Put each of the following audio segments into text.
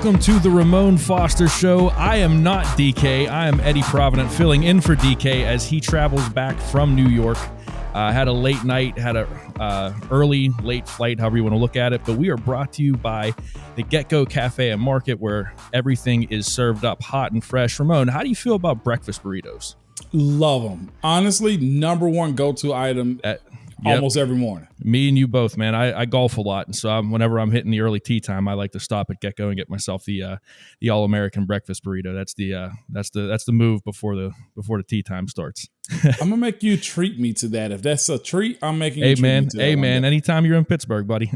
Welcome to the Ramon Foster Show. I am not DK. I am Eddie Provident filling in for DK as he travels back from New York. Had a late night, had a late flight, however you want to look at it. But we are brought to you by the Get-Go Cafe and Market, where everything is served up hot and fresh. Ramon, how do you feel about breakfast burritos? Love them. Honestly, number one go-to item almost every morning. Me and you both, man. I golf a lot, and so whenever I'm hitting the early tea time, I like to stop at Get-Go and get myself the All-American breakfast burrito. That's the move before the tea time starts. I'm gonna make you treat me to that. If that's a treat, I'm making you treat me to that. Hey, man. Anytime you're in Pittsburgh, buddy.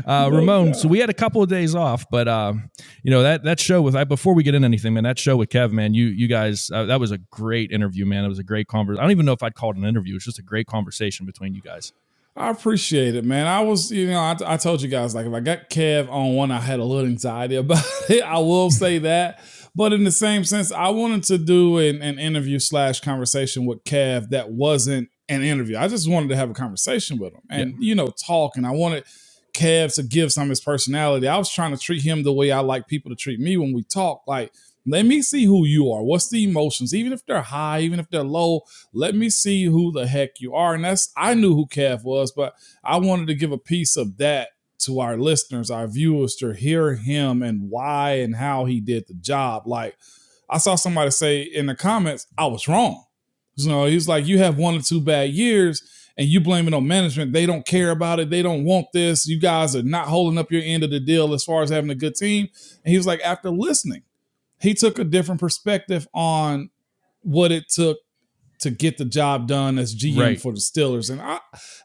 Ramon, so we had a couple of days off, but that show with before we get into anything, man, that show with Kev, man, you guys, that was a great interview, man. It was a great conversation. I don't even know if I'd call it an interview. It's just a great conversation between you guys. I appreciate it, man. I was, I told you guys, like, if I got Kev on one, I had a little anxiety about it. I will say that. But in the same sense, I wanted to do an interview / conversation with Kev that wasn't an interview. I just wanted to have a conversation with him and, talk. And I wanted Kev to give some of his personality. I was trying to treat him the way I like people to treat me when we talk. Like, let me see who you are. What's the emotions? Even if they're high, even if they're low, let me see who the heck you are. And I knew who Kev was, but I wanted to give a piece of that to our listeners, our viewers, to hear him and why and how he did the job. Like, I saw somebody say in the comments, I was wrong. He's like, you have 1 or 2 bad years and you blame it on management. They don't care about it. They don't want this. You guys are not holding up your end of the deal as far as having a good team. And he was like, after listening, he took a different perspective on what it took to get the job done as GM for the Steelers. And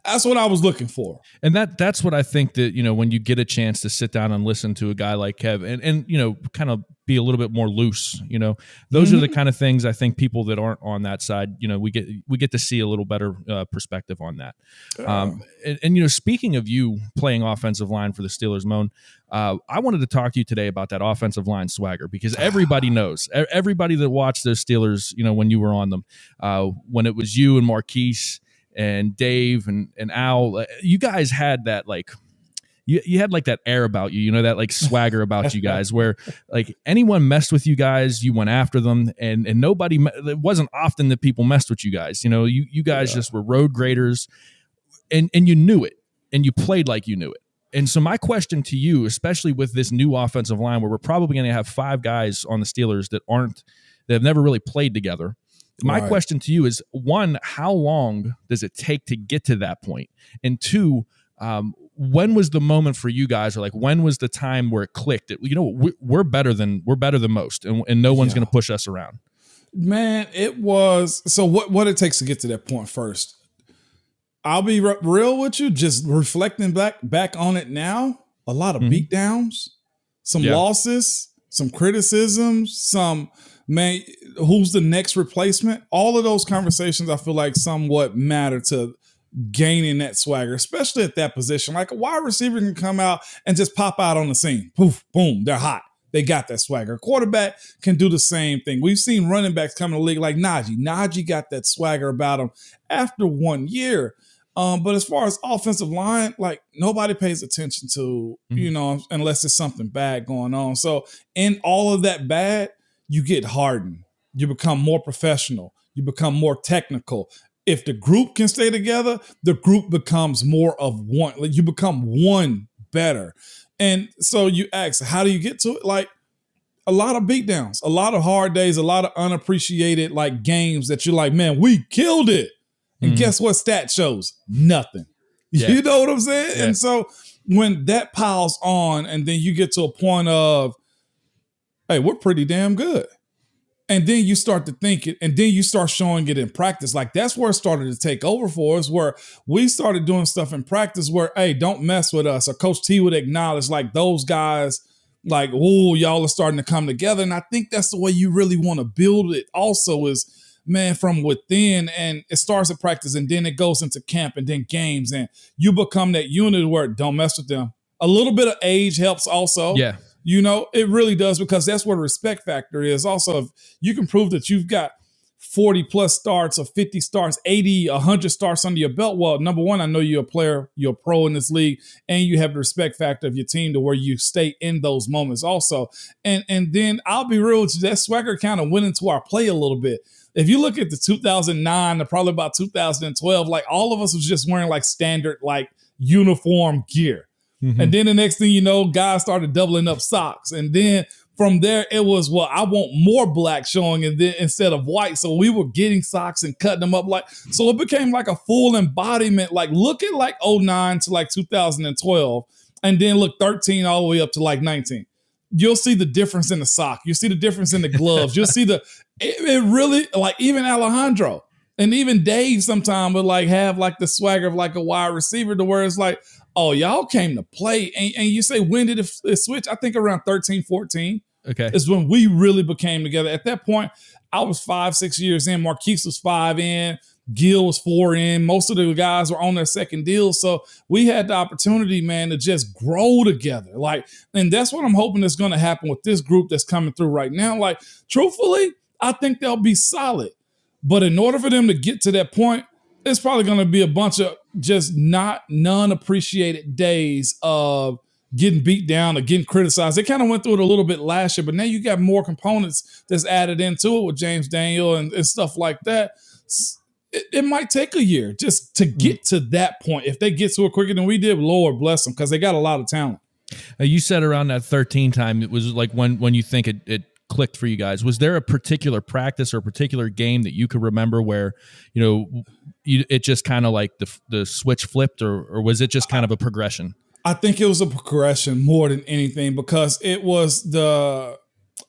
that's what I was looking for. And that's what I think that, when you get a chance to sit down and listen to a guy like Kev and kind of be a little bit more loose, those are the kind of things I think people that aren't on that side, we get to see a little better perspective on that. And speaking of you playing offensive line for the Steelers, Moan, I wanted to talk to you today about that offensive line swagger, because everybody knows, everybody that watched those Steelers, when you were on them, when it was you and Marquise and Dave and Al, you guys had that, like, you had like that air about you, that like swagger about you guys, where like anyone messed with you guys, you went after them, and nobody, it wasn't often that people messed with you guys. You guys just were road graders, and you knew it, and you played like you knew it. And so my question to you, especially with this new offensive line, where we're probably going to have 5 guys on the Steelers that have never really played together. My question to you is, 1, how long does it take to get to that point? And 2, when was the moment for you guys, or like when was the time where it clicked that we're better than most, and no one's going to push us around? Man, it was so. What it takes to get to that point first. I'll be real with you. Just reflecting back on it now, a lot of beatdowns, some losses, some criticisms, some who's the next replacement. All of those conversations, I feel like somewhat matter to gaining that swagger, especially at that position. Like, a wide receiver can come out and just pop out on the scene. Poof, boom, they're hot. They got that swagger. Quarterback can do the same thing. We've seen running backs come in the league like Najee. Najee got that swagger about him after 1 year. But as far as offensive line, like, nobody pays attention to, unless there's something bad going on. So in all of that bad, you get hardened. You become more professional. You become more technical. If the group can stay together, the group becomes more of one. Like, you become one better. And so you ask, how do you get to it? Like, a lot of beatdowns, a lot of hard days, a lot of unappreciated like games that you're like, man, we killed it. And guess what stat shows? Nothing. Yeah. You know what I'm saying? Yeah. And so when that piles on, and then you get to a point of, hey, we're pretty damn good. And then you start to think it, and then you start showing it in practice. Like, that's where it started to take over for us, where we started doing stuff in practice where, hey, don't mess with us. Or Coach T would acknowledge, like, those guys, like, oh, y'all are starting to come together. And I think that's the way you really want to build it also, is, man, from within. And it starts at practice, and then it goes into camp, and then games. And you become that unit where don't mess with them. A little bit of age helps also. Yeah. It really does, because that's where the respect factor is. Also, if you can prove that you've got 40 plus starts or 50 starts, 80, 100 starts under your belt. Well, number one, I know you're a player, you're a pro in this league, and you have the respect factor of your team to where you stay in those moments also. And then I'll be real with you, that swagger kind of went into our play a little bit. If you look at the 2009 to probably about 2012, like all of us was just wearing like standard like uniform gear. Mm-hmm. And then the next thing you know, guys started doubling up socks. And then from there, it was, well, I want more black showing and then instead of white. So we were getting socks and cutting them up like, so it became like a full embodiment. Like look at like 09 to like 2012 and then look 13 all the way up to like 19. You'll see the difference in the sock. You'll see the difference in the gloves. You'll see it really, like even Alejandro and even Dave sometime would like have like the swagger of like a wide receiver to where it's like, oh, y'all came to play. And you say, when did it switch? I think around 13, 14 is when we really became together. At that point, I was 5-6 years in. Marquise was 5 in. Gil was 4 in. Most of the guys were on their second deal. So we had the opportunity, man, to just grow together. Like, and that's what I'm hoping is going to happen with this group that's coming through right now. Like, truthfully, I think they'll be solid. But in order for them to get to that point, it's probably going to be a bunch of just non-appreciated days of getting beat down or getting criticized. They kind of went through it a little bit last year, but now you got more components that's added into it with James Daniel and stuff like that. It might take a year just to get to that point. If they get to it quicker than we did, Lord bless them, because they got a lot of talent. You said around that 13 time, it was like when you think it clicked for you guys. Was there a particular practice or a particular game that you could remember where, it just kind of like the switch flipped, or was it just kind of a progression? I think it was a progression more than anything, because it was the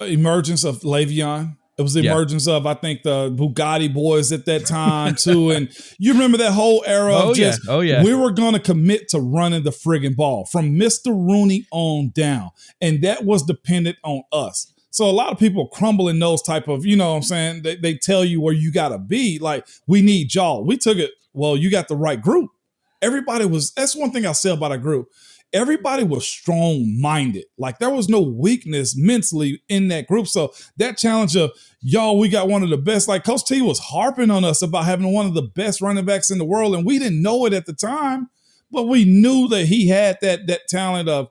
emergence of Le'Veon. It was the emergence of, I think, the Bugatti boys at that time too. And you remember that whole era of we were going to commit to running the friggin' ball from Mr. Rooney on down. And that was dependent on us. So a lot of people crumble in those type of, you know what I'm saying? They tell you where you got to be. Like, we need y'all. We took it, well, you got the right group. That's one thing I'll say about our group. Everybody was strong-minded. Like, there was no weakness mentally in that group. So that challenge of, y'all, we got one of the best. Like, Coach T was harping on us about having one of the best running backs in the world, and we didn't know it at the time, but we knew that he had that talent of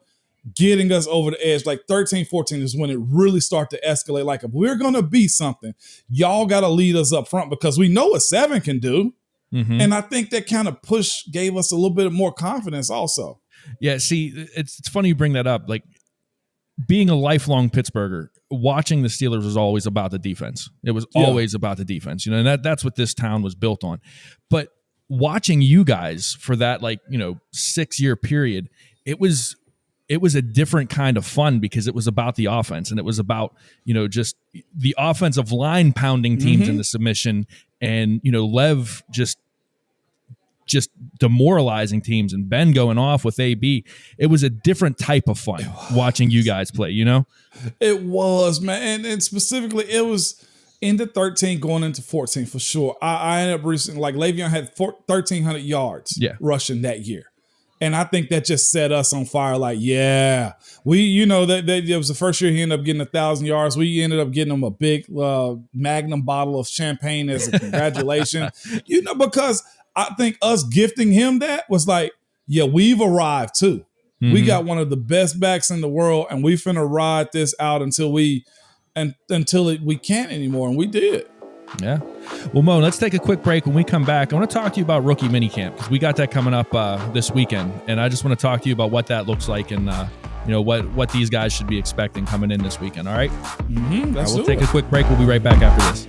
getting us over the edge. Like 13, 14 is when it really started to escalate. Like, if we're going to be something, y'all got to lead us up front, because we know what 7 can do. Mm-hmm. And I think that kind of push gave us a little bit more confidence also. Yeah, see, it's funny you bring that up. Like, being a lifelong Pittsburgher, watching the Steelers was always about the defense. It was always about the defense, and that's what this town was built on. But watching you guys for that 6-year period, it was a different kind of fun, because it was about the offense, and it was about, just the offensive line pounding teams into submission, and, Lev just demoralizing teams, and Ben going off with AB. It was a different type of fun watching you guys play, It was, man. And specifically, it was into 13 going into 14 for sure. I ended up recently, like, Le'Veon had 1,300 yards rushing that year. And I think that just set us on fire. Like, that it was the first year he ended up getting 1,000 yards. We ended up getting him a big Magnum bottle of champagne as a congratulation. Because I think us gifting him that was like, we've arrived too. Mm-hmm. We got one of the best backs in the world, and we finna ride this out until we can't anymore. And we did. Yeah. Well, Mo, let's take a quick break. When we come back, I want to talk to you about rookie minicamp, because we got that coming up this weekend. And I just want to talk to you about what that looks like, and what these guys should be expecting coming in this weekend. All right? Mm-hmm. We'll take a quick break. We'll be right back after this.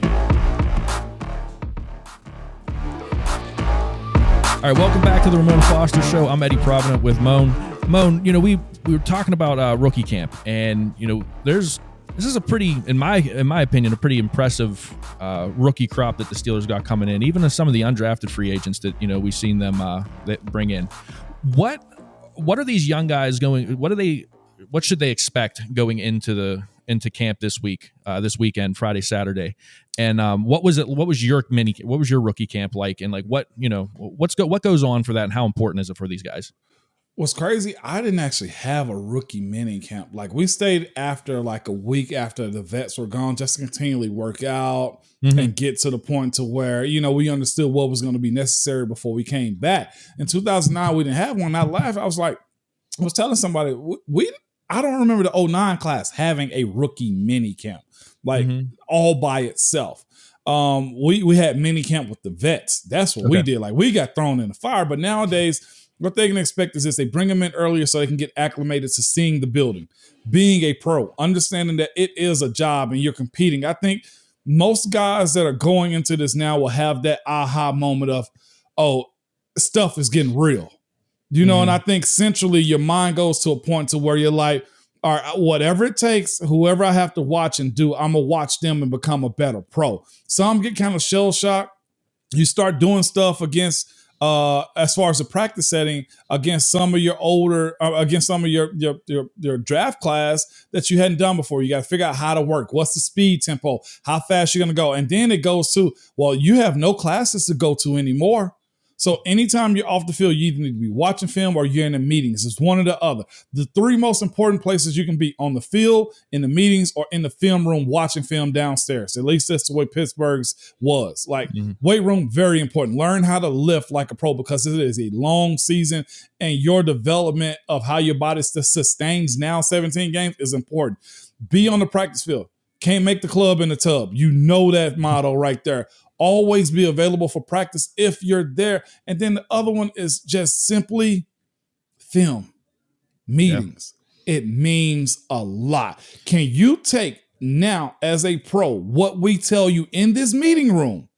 All right, welcome back to the Ramon Foster Show. I'm Eddie Provident with Moan. Moan, we were talking about rookie camp, and this is a pretty, in my opinion, a pretty impressive rookie crop that the Steelers got coming in. Even some of the undrafted free agents that we've seen them that bring in. What are these young guys going? What should they expect going into camp this weekend, Friday, Saturday? And what was your rookie camp like? And like what goes on for that, and how important is it for these guys? What's crazy, I didn't actually have a rookie mini camp. Like we stayed after like a week after the vets were gone just to continually work out and get to the point to where, you know, we understood what was going to be necessary before we came back. In 2009, we didn't have one. I laughed. I was like, I was telling somebody, I don't remember the '09 class having a rookie mini camp, like all by itself. We had mini camp with the vets. That's what we did. Like we got thrown in the fire. But nowadays, what they can expect is this: they bring them in earlier so they can get acclimated to seeing the building, being a pro, understanding that it is a job and you're competing. I think most guys that are going into this now will have that aha moment of, oh, stuff is getting real. You know, and I think centrally your mind goes to a point to where you're like, all right, whatever it takes, whoever I have to watch and do, I'm going to watch them and become a better pro. Some get kind of shell shocked. You start doing stuff against, as far as the practice setting, against some of your older, against some of your draft class that you hadn't done before. You got to figure out how to work. What's the speed tempo? How fast you're going to go? And then it goes to, well, you have no classes to go to anymore. So anytime you're off the field, you either need to be watching film or you're in the meetings. It's one or the other. The three most important places you can be: on the field, in the meetings, or in the film room watching film downstairs. At least that's the way Pittsburgh's was. Like weight room, very important. Learn how to lift like a pro because it is a long season and your development of how your body sustains now 17 games is important. Be on the practice field. Can't make the club in the tub. You know that motto right there. Always be available for practice if you're there. And then the other one is just simply film meetings. Yeah. It means a lot. Can you take now as a pro what we tell you in this meeting room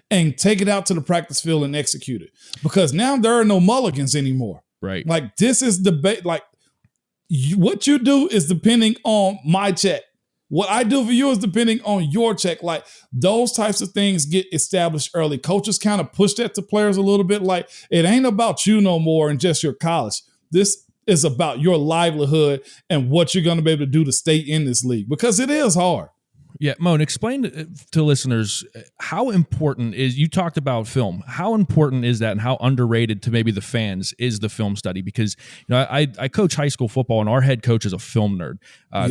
and take it out to the practice field and execute it? Because now there are no mulligans anymore. Right. Like this is debate. Like what you do is depending on my check. What I do for you is depending on your check. Like those types of things get established early. Coaches kind of push that to players a little bit. Like it ain't about you no more and just your college. This is about your livelihood and what you're going to be able to do to stay in this league because it is hard. Yeah, Mon, explain to listeners how important is, you talked about film, how important is that and how underrated to maybe the fans is the film study? Because you know, I coach high school football and our head coach is a film nerd.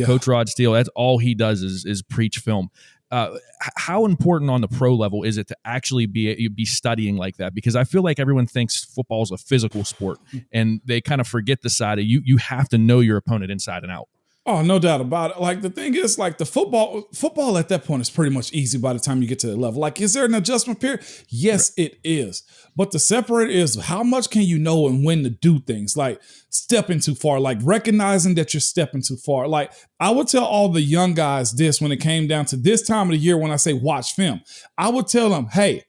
Coach Rod Steele, that's all he does is preach film. How important on the pro level is it to actually be studying like that? Because I feel like everyone thinks football is a physical sport and they kind of forget the side of you have to know your opponent inside and out. Oh, no doubt about it. Like the thing is, like the football at that point is pretty much easy by the time you get to that level. Like, is there an adjustment period? Yes, right. It is. But the separator is how much can you know and when to do things, like stepping too far, like recognizing that you're stepping too far. Like I would tell all the young guys this when it came down to this time of the year when I say watch film. I would tell them, hey,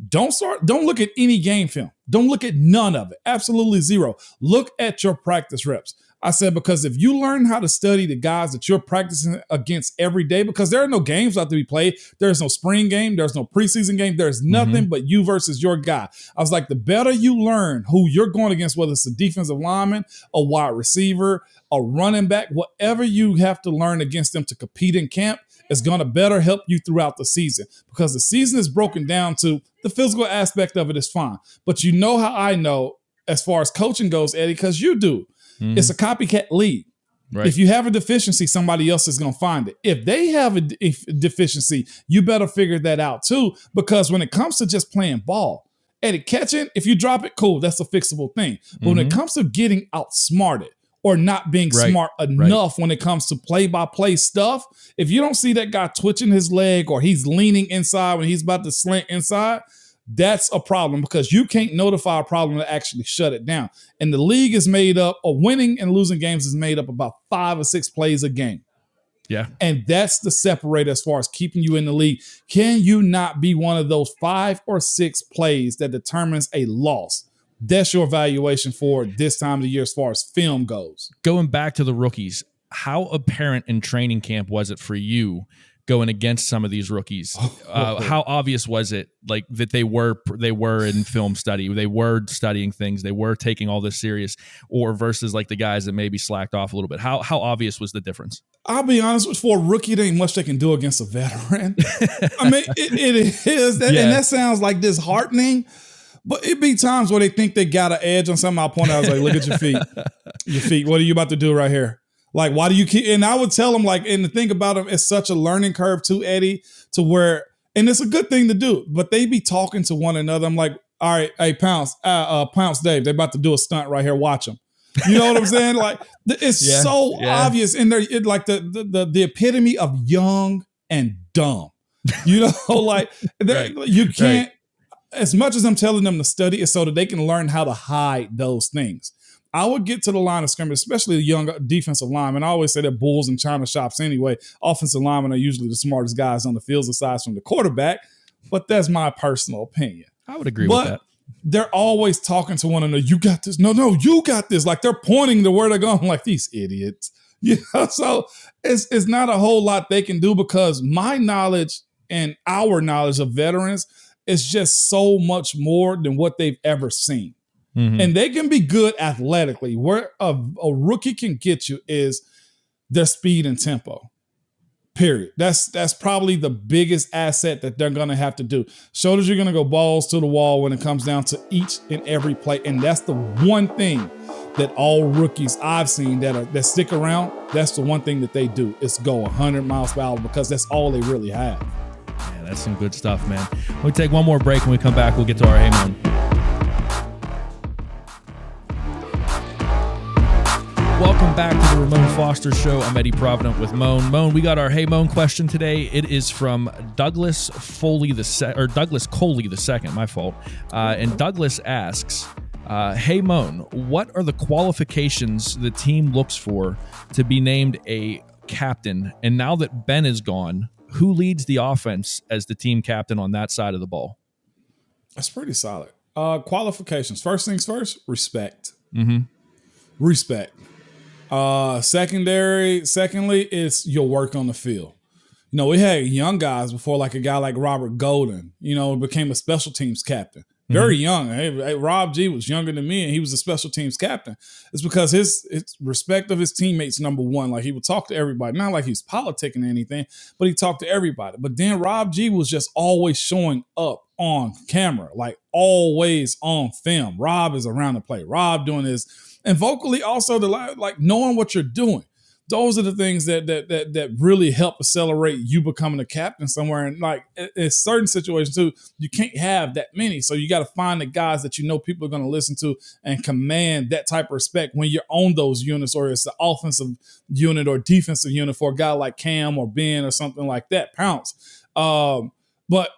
don't look at any game film. Don't look at none of it. Absolutely zero. Look at your practice reps. I said, because if you learn how to study the guys that you're practicing against every day, because there are no games out to be played. There's no spring game. There's no preseason game. There's nothing but you versus your guy. I was like, the better you learn who you're going against, whether it's a defensive lineman, a wide receiver, a running back, whatever you have to learn against them to compete in camp is going to better help you throughout the season, because the season is broken down to the physical aspect of it is fine. But you know how I know as far as coaching goes, Eddie, because you do. It's a copycat league. Right. If you have a deficiency, somebody else is going to find it. If they have a deficiency, you better figure that out too, because when it comes to just playing ball, Eddie, catching, if you drop it, cool, that's a fixable thing. But when it comes to getting outsmarted or not being smart enough when it comes to play-by-play stuff, if you don't see that guy twitching his leg or he's leaning inside when he's about to slant inside, that's a problem, because you can't notify a problem to actually shut it down. And the league is made up, or winning and losing games is made up about 5 or 6 plays a game. Yeah. And that's the separator as far as keeping you in the league. Can you not be one of those 5 or 6 plays that determines a loss? That's your evaluation for this time of the year as far as film goes. Going back to the rookies, how apparent in training camp was it for you going against some of these rookies? How obvious was it, like, that they were in film study, they were studying things, they were taking all this serious, or versus like the guys that maybe slacked off a little bit? How obvious was the difference? I'll be honest with you, for a rookie, there ain't much they can do against a veteran. I mean, it is that, and that sounds like disheartening, But it be times where they think they got an edge on something. I'll point out, I was like, look at your feet. Your feet. What are you about to do right here? Like, why do you keep, and I would tell them, like, and the thing about them, it's such a learning curve too, Eddie, to where, and it's a good thing to do, but they be talking to one another. I'm like, all right, hey, Pounce Dave, they're about to do a stunt right here. Watch them. You know what I'm saying? Like, it's obvious. And they're like the epitome of young and dumb. You know, like, right, you can't, as much as I'm telling them to study, it's so that they can learn how to hide those things. I would get to the line of scrimmage, especially the young defensive linemen. I always say they're bulls in china shops anyway. Offensive linemen are usually the smartest guys on the field aside from the quarterback, but that's my personal opinion. I would agree with that. They're always talking to one another. You got this. No, you got this. Like, they're pointing to where they're going, like, these idiots. You know, so it's not a whole lot they can do, because my knowledge and our knowledge of veterans is just so much more than what they've ever seen. Mm-hmm. And they can be good athletically. Where a rookie can get you is their speed and tempo. Period. That's probably the biggest asset that they're going to have to do. Shoulders, you're going to go balls to the wall when it comes down to each and every play. And that's the one thing that all rookies I've seen that stick around, that's the one thing that they do, is go 100 miles per hour, because that's all they really have. Man, that's some good stuff, man. We'll take one more break. When we come back, we'll get to our Hey Mon. Welcome back to the Ramon Foster Show. I'm Eddie Provident with Mon. Mon, we got our Hey Mon question today. It is from Douglas Coley II. My fault. And Douglas asks, "Hey Mon, what are the qualifications the team looks for to be named a captain? And now that Ben is gone, who leads the offense as the team captain on that side of the ball?" That's pretty solid. Qualifications. First things first, respect. Mm-hmm. Respect. Secondly, it's your work on the field. You know, we had young guys before, like a guy like Robert Golden, you know, became a special teams captain. Very young. Hey, Rob G was younger than me, and he was a special teams captain. It's because his respect of his teammates, number one. Like, he would talk to everybody. Not like he was politicking or anything, but he talked to everybody. But then Rob G was just always showing up on camera, like always on film. Rob is around the play. Rob doing this. And vocally also, like knowing what you're doing. Those are the things that really help accelerate you becoming a captain somewhere. And like in certain situations too, you can't have that many. So you got to find the guys that you know people are going to listen to and command that type of respect when you're on those units, or it's the offensive unit or defensive unit for a guy like Cam or Ben or something like that, Pounce. But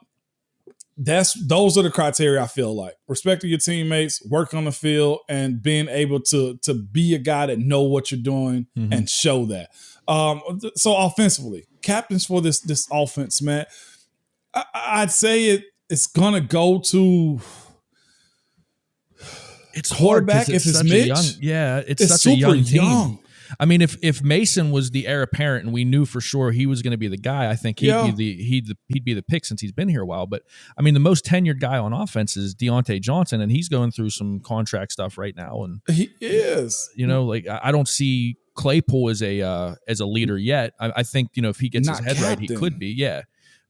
those are the criteria. I feel like respecting your teammates, work on the field, and being able to be a guy that know what you're doing and show that. So offensively, captains for this offense, man, I'd say it's gonna go to it's quarterback hard if it's Mitch. It's such a young team. I mean, if Mason was the heir apparent and we knew for sure he was going to be the guy, I think he'd be the pick since he's been here a while. But I mean, the most tenured guy on offense is Deontay Johnson, and he's going through some contract stuff right now. And he is, you know, like I don't see Claypool as a leader yet. I think, you know, if he gets his head right, he could be. Yeah.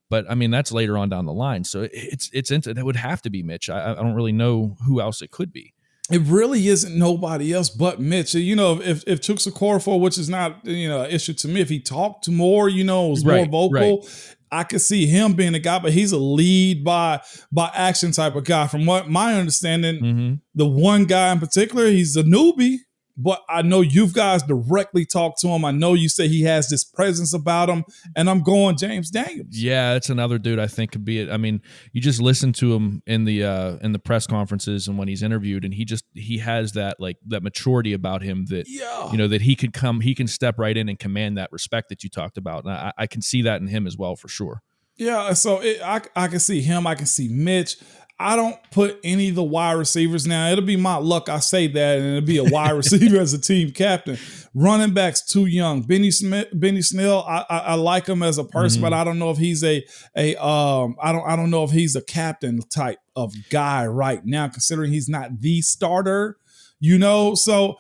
But I mean, that's later on down the line. So it would have to be Mitch. I don't really know who else it could be. It really isn't nobody else but Mitch. You know, if Chuks Okorafor, which is not, you know, an issue to me, if he talked more, you know, was more vocal, I could see him being a guy, but he's a lead by action type of guy. From what my understanding, the one guy in particular, he's a newbie, but I know you guys directly talk to him. I know you say he has this presence about him, and I'm going James Daniels. Yeah, it's another dude I think could be it. I mean, you just listen to him in the press conferences and when he's interviewed, and he has that maturity about him that you know, that he can step right in and command that respect that you talked about. And I can see that in him as well for sure. Yeah, so I can see him. I can see Mitch. I don't put any of the wide receivers now. It'll be my luck. I say that, and it'll be a wide receiver as a team captain. Running backs too young. Benny Snell. I like him as a person, but I don't know if he's I don't know if he's a captain type of guy right now, considering he's not the starter. You know, so.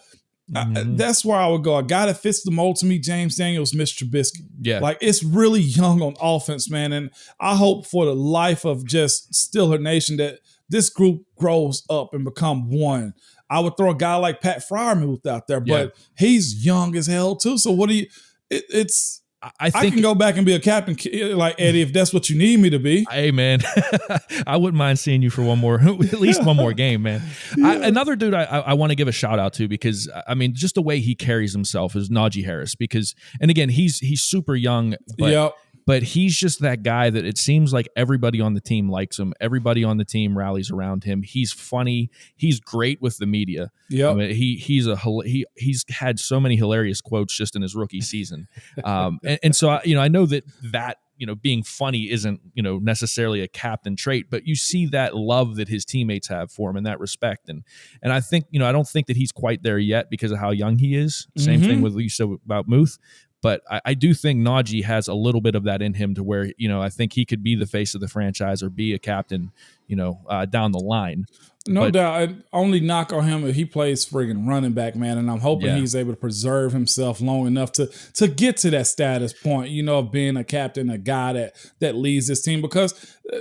That's where I would go. A guy that fits the mold to me, James Daniels, Mitch Trubisky. Yeah. Like, it's really young on offense, man. And I hope for the life of just Steeler Nation that this group grows up and become one. I would throw a guy like Pat Fryermuth out there, but he's young as hell too. So what do you? I think I can go back and be a captain, like Eddie, if that's what you need me to be. Hey, man, I wouldn't mind seeing you for at least one more game, man. Yeah. Another dude I want to give a shout out to, because I mean, just the way he carries himself, is Najee Harris. Because, and again, he's super young, but he's just that guy that it seems like everybody on the team likes him. Everybody on the team rallies around him. He's funny. He's great with the media. Yeah, I mean, he's had so many hilarious quotes just in his rookie season. And so I know that being funny isn't necessarily a captain trait, but you see that love that his teammates have for him and that respect. And I think I don't think that he's quite there yet because of how young he is. Same thing with what you said about Muth. But I do think Najee has a little bit of that in him to where, I think he could be the face of the franchise or be a captain, down the line. No doubt. I'd only knock on him if he plays friggin' running back, man. And I'm hoping he's able to preserve himself long enough to get to that status point, of being a captain, a guy that leads this team. Because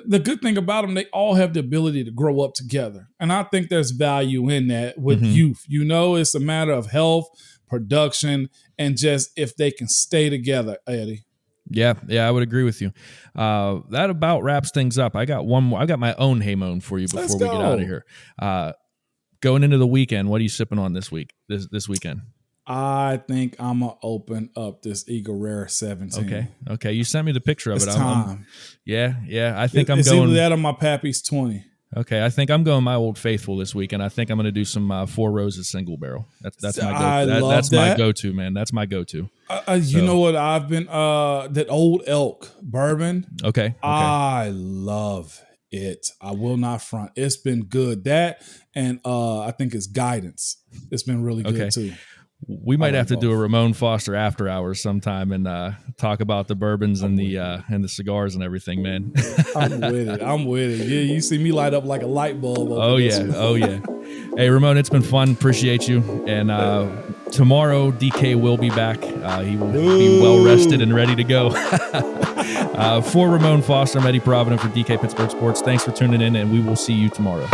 the good thing about them, they all have the ability to grow up together. And I think there's value in that with youth. It's a matter of health, production, and just if they can stay together, Eddie. Yeah, I would agree with you. That about wraps things up. I got one more. I got my own Hey Mon for you before we get out of here. Going into the weekend, what are you sipping on this weekend? I think I'm gonna open up this Eagle Rare 17. Okay. You sent me the picture of it. It's time. I think it's going either that or my Pappy's 20. Okay, I think I'm going my Old Faithful this weekend. I think I'm going to do some Four Roses single barrel. That's my go. That's my go-to, man. That's my go-to. You know what? I've been that Old Elk bourbon. Okay. I love it. I will not front. It's been good. That and I think it's Guidance. It's been really good too. We might have to do a Ramon Foster after hours sometime and talk about the bourbons and the cigars and everything, man. I'm with it. Yeah, you see me light up like a light bulb. Oh yeah. Hey, Ramon, it's been fun. Appreciate you. And tomorrow, DK will be back. He will be well rested and ready to go. For Ramon Foster, I'm Eddie Provident for DK Pittsburgh Sports. Thanks for tuning in, and we will see you tomorrow.